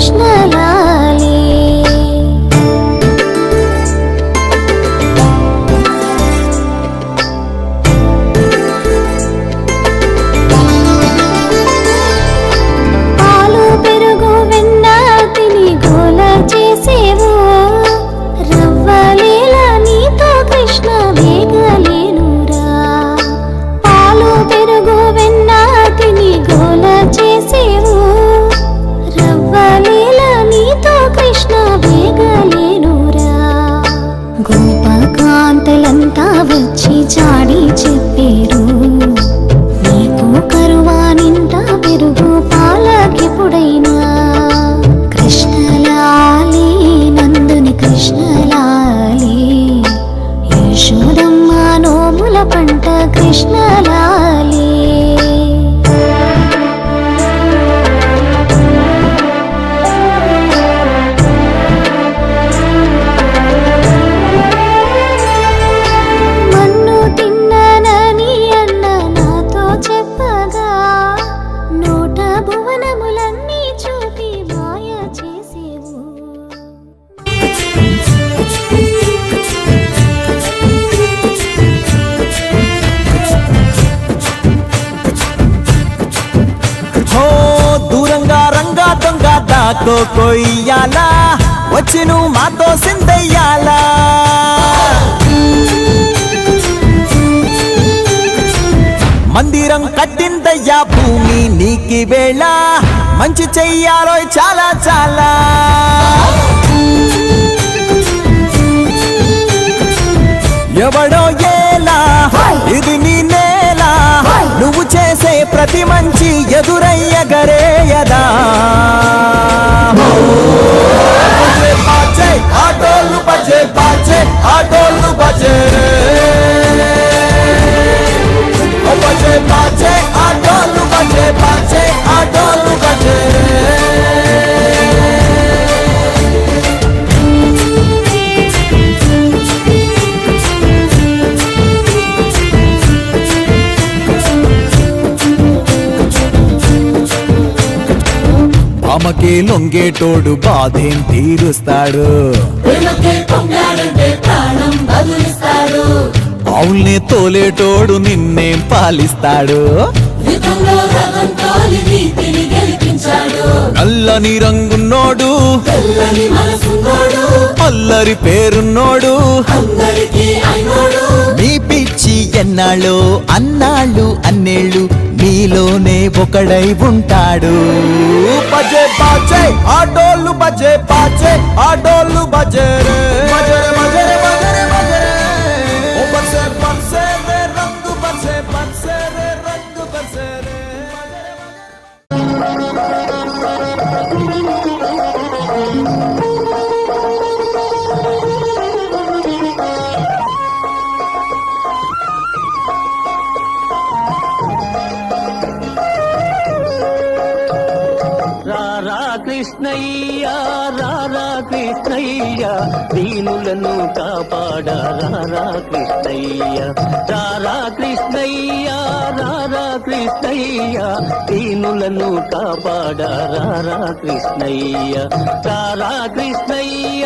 కృష్ణలాలే పాలు పెరుగు వెన్న తిని గోల చేసేవు రవ్వలేల నీతో కృష్ణ వేగలేనురా పాలు పెరుగు వెన్న తిని గోల చేసేవు రవ్వలేల నీతో కృష్ణ వేగలేనురా గోపకాంతలంతా వచ్చి చాడి చెప్పేరు నీకు కరువానింట పెరుగు పాలకెప్పుడైనా కృష్ణలాలే నందుని కృష్ణలాలే యశోదమ్మ నోముల పంట కృష్ణలాలే మన్ను తిన్నానని అన్న నాతో చెప్పగా నోట భువనములన్నీ చూపి మాయ చేసేవు హో దూరంగా రంగా దొంగ దాకో కొయ్యాలా వచ్చి నువ్వు మాతో సిందయ్యాలా మందిరం కట్టిందయ్యా భూమి నీకి వేళ మంచి చెయ్యాలో చాలా చాలా ఎవడో ఏలా ఇది నీ నేల నువ్వు చేసే ప్రతి మంచి ఎదురయ్యగరేయదా ఆటోళ్ళు బజే బాజే ఆటోళ్ళు బజే బజే బాజే ఆటోళ్ళు బజే బాజే ఆటోళ్ళు బజే అమ్మకే లొంగేటోడు బాధేం తీరుస్తాడు అవుల్ని తోలేటోడు నిన్నేం పాలిస్తాడు నల్లని రంగున్నోడు అల్లరి పేరున్నోడు మీ పిచ్చి ఎన్నాళ్ళు అన్నాళ్ళు అన్నేళ్ళు మీలోనే ఒకడై ఉంటాడు బజే బాజే ఆటోళ్ళు బజే బాజే ఆటోళ్ళు బజే రే బజరే బజరే బజరే బజరే ఓ బజే బజే రే రంగు బజే బజే రే రంగు బజే రే రారా కృష్ణయ్య రారా కృష్ణయ్య దీనులను కాపాడ రారా కృష్ణయ్య రారా కృష్ణయ్య రారా కృష్ణయ్య దీనులను కాపాడ రారా కృష్ణయ్య రారా కృష్ణయ్య